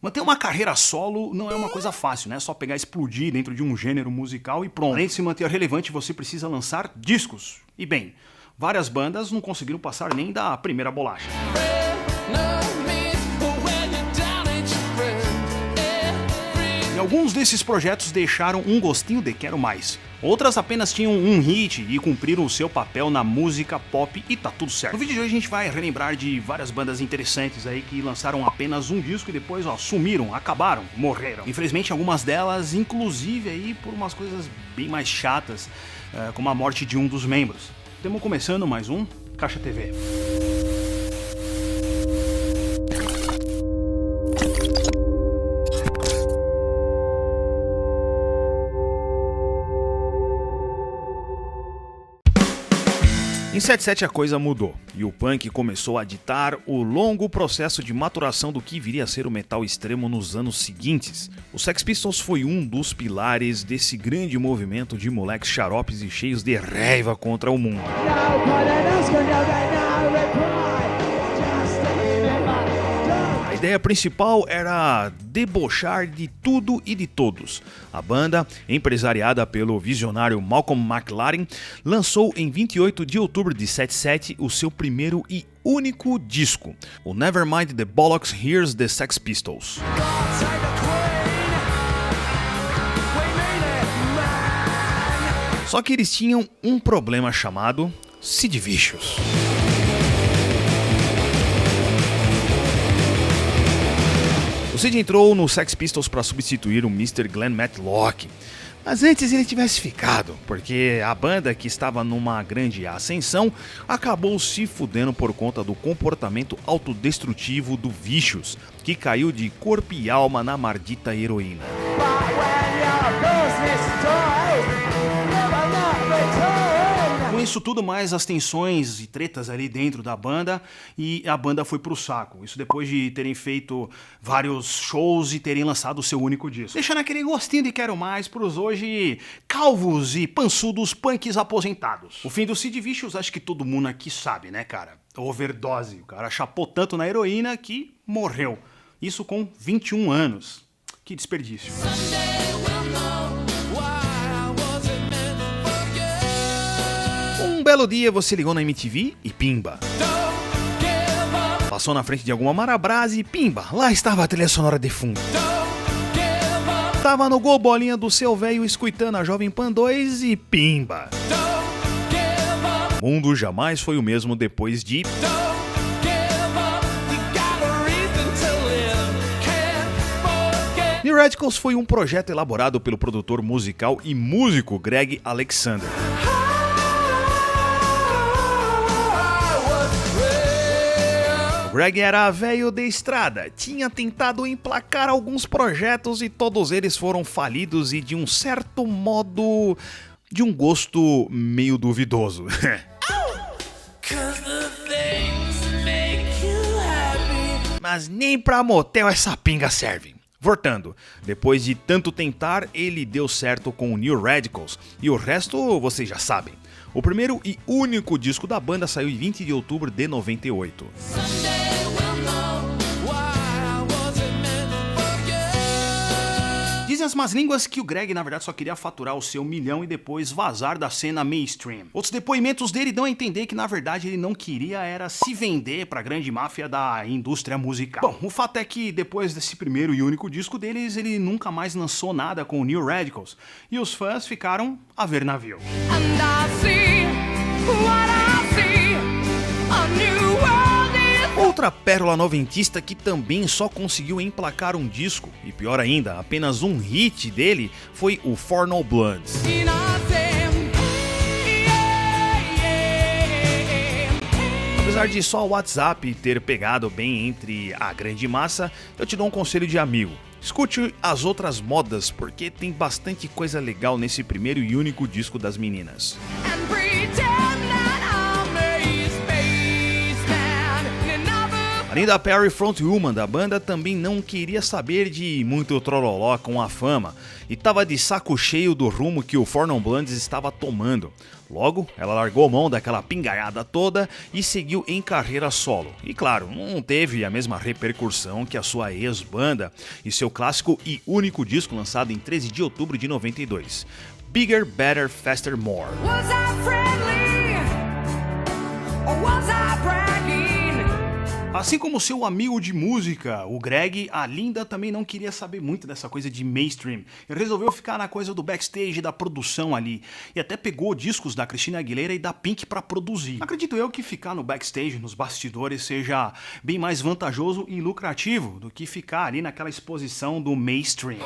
Manter uma carreira solo não é uma coisa fácil, né? É só pegar e explodir dentro de um gênero musical e pronto. Além de se manter relevante, você precisa lançar discos. E bem, várias bandas não conseguiram passar nem da primeira bolacha. E alguns desses projetos deixaram um gostinho de quero mais. Outras apenas tinham um hit e cumpriram o seu papel na música pop e tá tudo certo. No vídeo de hoje a gente vai relembrar de várias bandas interessantes aí que lançaram apenas um disco e depois sumiram, acabaram, morreram. Infelizmente algumas delas, inclusive aí por umas coisas bem mais chatas, como a morte de um dos membros. Estamos começando mais um Caixa TV. Em 77 a coisa mudou, e o punk começou a ditar o longo processo de maturação do que viria a ser o metal extremo nos anos seguintes. O Sex Pistols foi um dos pilares desse grande movimento de moleques xaropes e cheios de raiva contra o mundo. A ideia principal era debochar de tudo e de todos. A banda, empresariada pelo visionário Malcolm McLaren, lançou em 28 de outubro de 77 o seu primeiro e único disco, o Nevermind the Bollocks, Here's the Sex Pistols. Só que eles tinham um problema chamado Sid Vicious. O Sid entrou no Sex Pistols para substituir o Mr. Glenn Matlock, mas antes ele tivesse ficado, porque a banda, que estava numa grande ascensão, acabou se fudendo por conta do comportamento autodestrutivo do Vicious, que caiu de corpo e alma na maldita heroína. Com isso tudo, mais as tensões e tretas ali dentro da banda, e a banda foi pro saco. Isso depois de terem feito vários shows e terem lançado o seu único disco, deixando aquele gostinho de quero mais pros hoje calvos e pançudos punks aposentados. O fim do Sid Vicious acho que todo mundo aqui sabe, né, cara? Overdose. O cara chapou tanto na heroína que morreu. Isso com 21 anos. Que desperdício. Um belo dia você ligou na MTV e pimba. Passou na frente de alguma Marabras e pimba, lá estava a trilha sonora de fundo. Tava no gol bolinha do seu velho escutando a Jovem Pan 2 e pimba. O mundo jamais foi o mesmo depois de... New Radicals foi um projeto elaborado pelo produtor musical e músico Greg Alexander. Greg era velho de estrada, tinha tentado emplacar alguns projetos e todos eles foram falidos e de um certo modo, de um gosto meio duvidoso. Mas nem pra motel essa pinga serve. Voltando, depois de tanto tentar, ele deu certo com o New Radicals, e o resto vocês já sabem. O primeiro e único disco da banda saiu em 20 de outubro de 98. Dizem as más línguas que o Greg na verdade só queria faturar o seu 1 milhão e depois vazar da cena mainstream. Outros depoimentos dele dão a entender que na verdade ele não queria era se vender pra grande máfia da indústria musical. Bom, o fato é que depois desse primeiro e único disco deles, ele nunca mais lançou nada com o New Radicals, e os fãs ficaram a ver navio. Outra pérola noventista que também só conseguiu emplacar um disco, e pior ainda, apenas um hit dele, foi o For No Bloods. Apesar de só o WhatsApp ter pegado bem entre a grande massa, eu te dou um conselho de amigo. Escute as outras modas, porque tem bastante coisa legal nesse primeiro e único disco das meninas. Linda Perry, frontwoman da banda, também não queria saber de muito trololó com a fama e estava de saco cheio do rumo que o Four Non Blondes estava tomando. Logo, ela largou mão daquela pingaiada toda e seguiu em carreira solo. E claro, não teve a mesma repercussão que a sua ex-banda e seu clássico e único disco lançado em 13 de outubro de 92. Bigger, Better, Faster, More. Was I friendly? Or was I bragging? Assim como seu amigo de música, o Greg, a Linda também não queria saber muito dessa coisa de mainstream. Ele resolveu ficar na coisa do backstage, da produção ali. E até pegou discos da Christina Aguilera e da Pink pra produzir. Acredito eu que ficar no backstage, nos bastidores, seja bem mais vantajoso e lucrativo do que ficar ali naquela exposição do mainstream.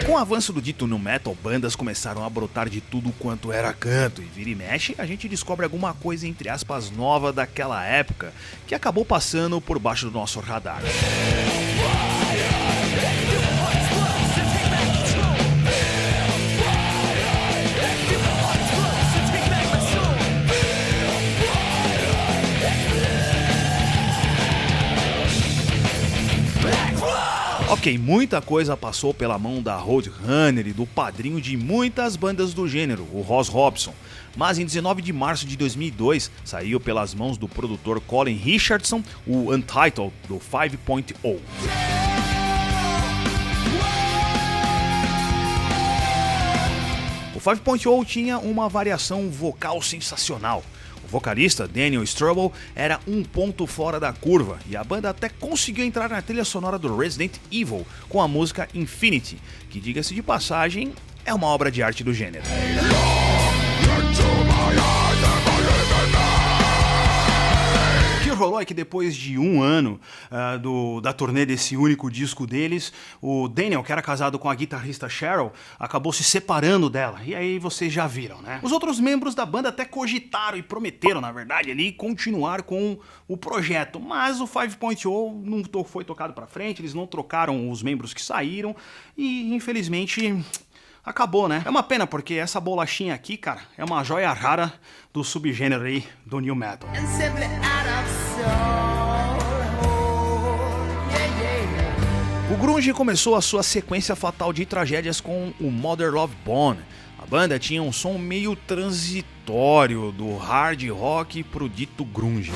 Com o avanço do dito nu metal, bandas começaram a brotar de tudo quanto era canto, e vira e mexe a gente descobre alguma coisa entre aspas nova daquela época que acabou passando por baixo do nosso radar. Ok, muita coisa passou pela mão da Roadrunner e do padrinho de muitas bandas do gênero, o Ross Robson, mas em 19 de março de 2002 saiu pelas mãos do produtor Colin Richardson o Untitled do 5.0. O 5.0 tinha uma variação vocal sensacional. O vocalista, Daniel Strobel, era um ponto fora da curva e a banda até conseguiu entrar na trilha sonora do Resident Evil com a música Infinity, que, diga-se de passagem, é uma obra de arte do gênero. O que rolou é que depois de um ano da turnê desse único disco deles, o Daniel, que era casado com a guitarrista Cheryl, acabou se separando dela. E aí vocês já viram, né? Os outros membros da banda até cogitaram e prometeram, na verdade, ali continuar com o projeto, mas o 5.0 não foi tocado pra frente, eles não trocaram os membros que saíram e, infelizmente, acabou, né? É uma pena, porque essa bolachinha aqui, cara, é uma joia rara do subgênero aí do new metal. O grunge começou a sua sequência fatal de tragédias com o Mother Love Bone. A banda tinha um som meio transitório do hard rock pro dito grunge.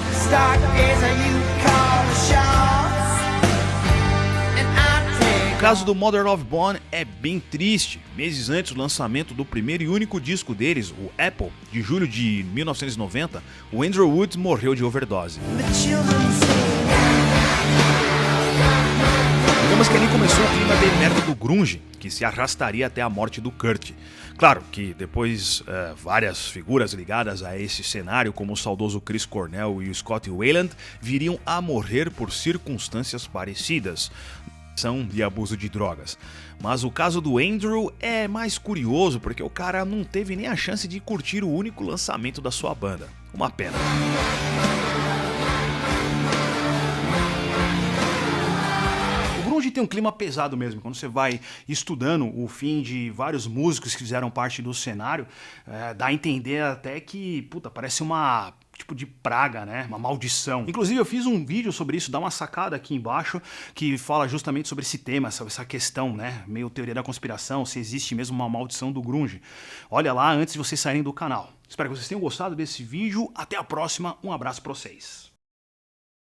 O caso do Mother Love Bone é bem triste. Meses antes do lançamento do primeiro e único disco deles, o Apple, de julho de 1990, o Andrew Wood morreu de overdose. Digamos que ali começou o clima de merda do grunge, que se arrastaria até a morte do Kurt. Claro que depois várias figuras ligadas a esse cenário, como o saudoso Chris Cornell e o Scott Weiland, viriam a morrer por circunstâncias parecidas e abuso de drogas. Mas o caso do Andrew é mais curioso porque o cara não teve nem a chance de curtir o único lançamento da sua banda. Uma pena. O grunge tem um clima pesado mesmo. Quando você vai estudando o fim de vários músicos que fizeram parte do cenário, dá a entender até que, parece uma tipo de praga, né? Uma maldição. Inclusive eu fiz um vídeo sobre isso, dá uma sacada aqui embaixo, que fala justamente sobre esse tema, sobre essa questão, né? Meio teoria da conspiração, se existe mesmo uma maldição do grunge. Olha lá antes de vocês saírem do canal. Espero que vocês tenham gostado desse vídeo. Até a próxima. Um abraço pra vocês.